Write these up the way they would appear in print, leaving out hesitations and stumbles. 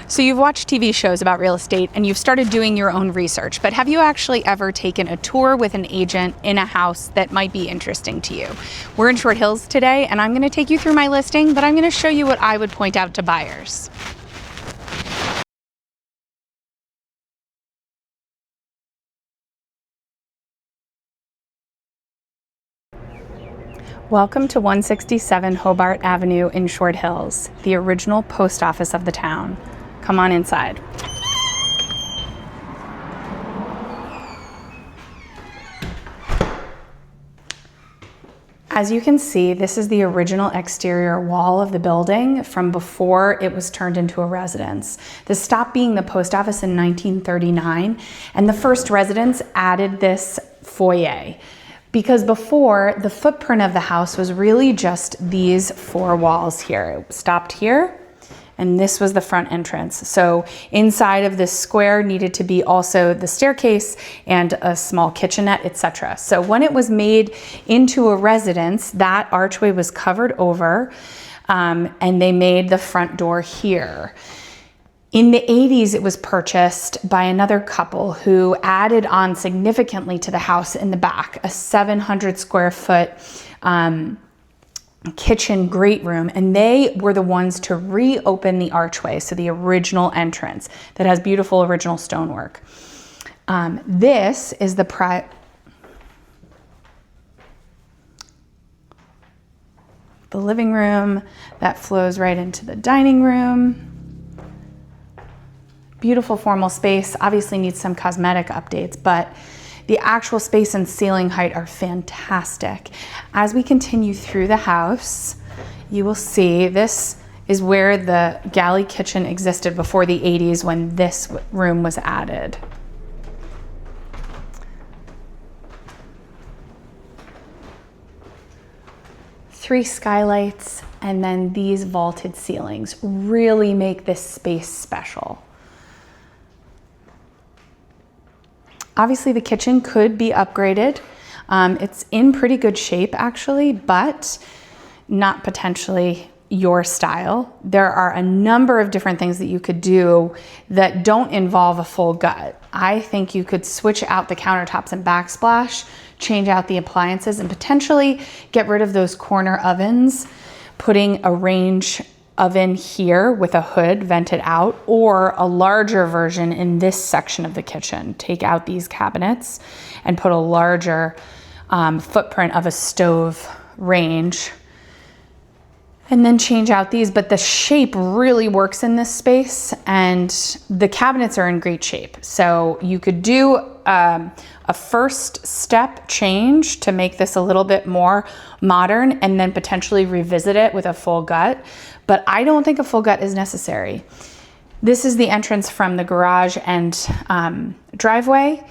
So you've watched TV shows about real estate and you've started doing your own research, but have you actually ever taken a tour with an agent in a house that might be interesting to you? We're in Short Hills today and I'm going to take you through my listing, but I'm going to show you what I would point out to buyers. Welcome to 167 Hobart Avenue in Short Hills, the original post office of the town. Come on inside. As you can see, this is the original exterior wall of the building from before it was turned into a residence. This stopped being the post office in 1939, and the first residents added this foyer. Because before, the footprint of the house was really just these four walls here. It stopped here, and this was the front entrance. So inside of this square needed to be also the staircase and a small kitchenette, etc. So when it was made into a residence, that archway was covered over, and they made the front door here. In the 80s, it was purchased by another couple who added on significantly to the house in the back, a 700 square foot kitchen great room, and they were the ones to reopen the archway, so the original entrance that has beautiful original stonework. This is the living room that flows right into the dining room. Beautiful formal space, obviously needs some cosmetic updates, but the actual space and ceiling height are fantastic. As we continue through the house, you will see this is where the galley kitchen existed before the 80s when this room was added. Three skylights and then these vaulted ceilings really make this space special. Obviously, the kitchen could be upgraded. It's in pretty good shape, actually, but not potentially your style. There are a number of different things that you could do that don't involve a full gut. I think you could switch out the countertops and backsplash, change out the appliances, and potentially get rid of those corner ovens, putting a range oven here with a hood vented out, or a larger version in this section of the kitchen. Take out these cabinets and put a larger footprint of a stove range, and then change out these. But the shape really works in this space, and the cabinets are in great shape. So you could do a first step change to make this a little bit more modern and then potentially revisit it with a full gut. But I don't think a full gut is necessary. This is the entrance from the garage and driveway.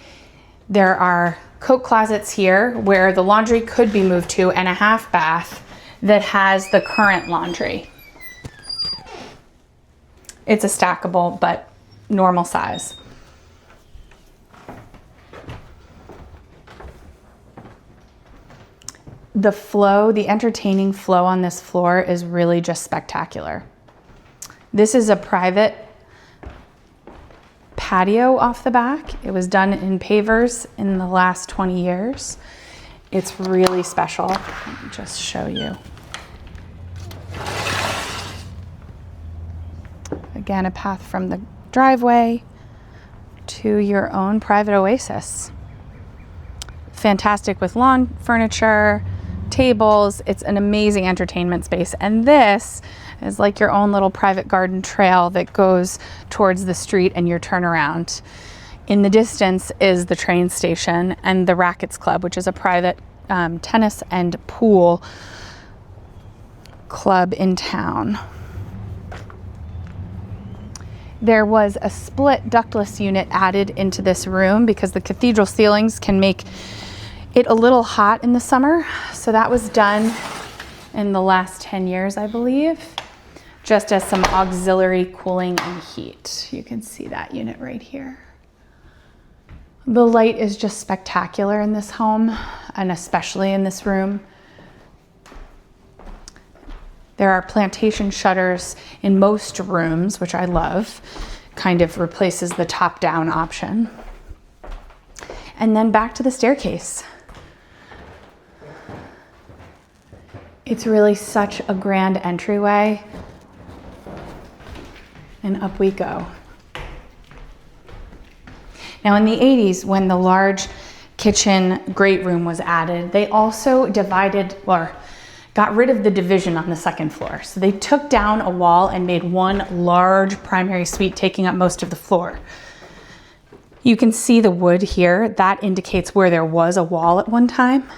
There are coat closets here where the laundry could be moved to, and a half bath that has the current laundry. It's a stackable but normal size. The flow, the entertaining flow on this floor is really just spectacular. This is a private patio off the back. It was done in pavers in the last 20 years. It's really special. Let me just show you. Again, a path from the driveway to your own private oasis. Fantastic with lawn furniture, tables. It's an amazing entertainment space. And this is like your own little private garden trail that goes towards the street and your turnaround. In the distance is the train station and the Rackets Club, which is a private tennis and pool club in town. There was a split ductless unit added into this room because the cathedral ceilings can make it a little hot in the summer. So that was done in the last 10 years, I believe, just as some auxiliary cooling and heat. You can see that unit right here. The light is just spectacular in this home, and especially in this room. There are plantation shutters in most rooms, which I love. Kind of replaces the top-down option. And then back to the staircase. It's really such a grand entryway. And up we go. Now in the 80s, when the large kitchen great room was added, they also divided or got rid of the division on the second floor. So they took down a wall and made one large primary suite taking up most of the floor. You can see the wood here. That indicates where there was a wall at one time.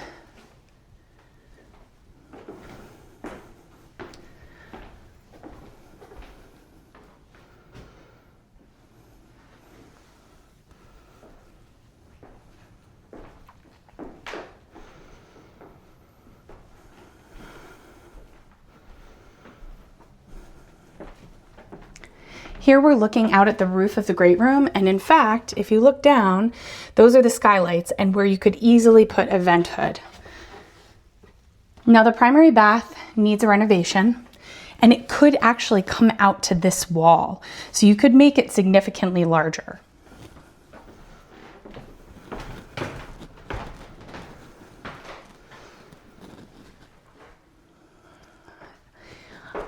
Here we're looking out at the roof of the great room, and in fact, if you look down, those are the skylights and where you could easily put a vent hood. Now the primary bath needs a renovation, and it could actually come out to this wall, so you could make it significantly larger.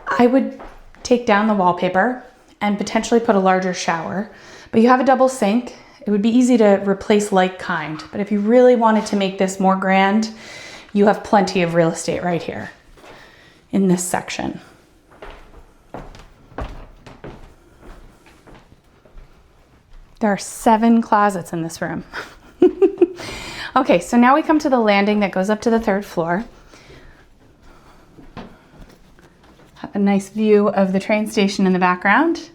I would take down the wallpaper and potentially put a larger shower, but you have a double sink. It would be easy to replace like kind, but if you really wanted to make this more grand, you have plenty of real estate right here in this section. There are 7 closets in this room. Okay, so now we come to the landing that goes up to the 3rd floor. A nice view of the train station in the background.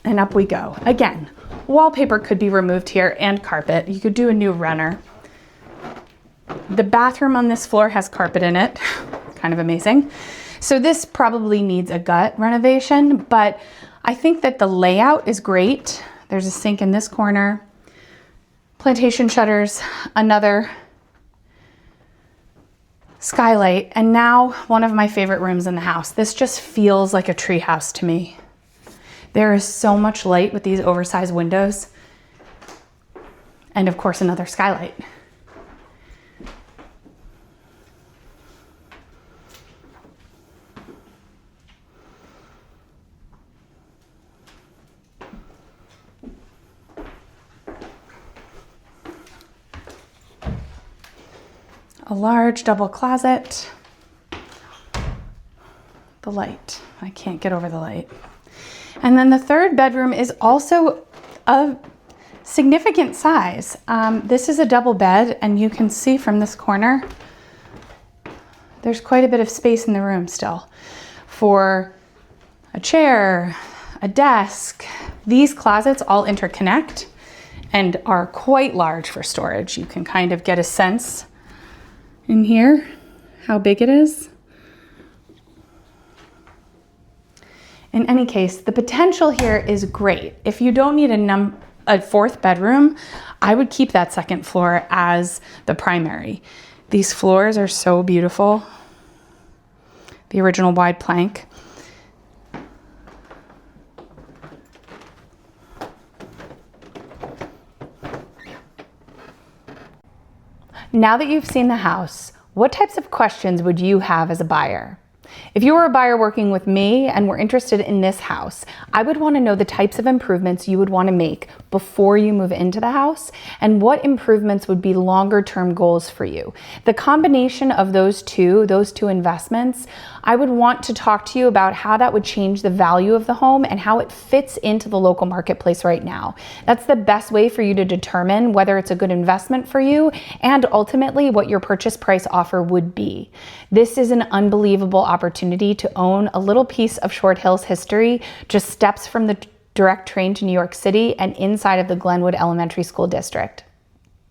And up we go. Again, wallpaper could be removed here and carpet. You could do a new runner. The bathroom on this floor has carpet in it. Kind of amazing. So this probably needs a gut renovation, but I think that the layout is great. There's a sink in this corner, plantation shutters, another skylight, and now one of my favorite rooms in the house. This just feels like a tree house to me. There is so much light with these oversized windows. And of course, another skylight. A large double closet. The light. I can't get over the light. And then the 3rd bedroom is also a significant size. This is a double bed, and you can see from this corner, there's quite a bit of space in the room still for a chair, a desk. These closets all interconnect and are quite large for storage. You can kind of get a sense in here how big it is. In any case, the potential here is great. If you don't need a 4th bedroom, I would keep that 2nd floor as the primary. These floors are so beautiful. The original wide plank. Now that you've seen the house, what types of questions would you have as a buyer? If you were a buyer working with me and were interested in this house, I would want to know the types of improvements you would want to make before you move into the house and what improvements would be longer term goals for you. The combination of those two investments, I would want to talk to you about how that would change the value of the home and how it fits into the local marketplace right now. That's the best way for you to determine whether it's a good investment for you and ultimately what your purchase price offer would be. This is an unbelievable opportunity to own a little piece of Short Hills history, just steps from the direct train to New York City and inside of the Glenwood Elementary School District.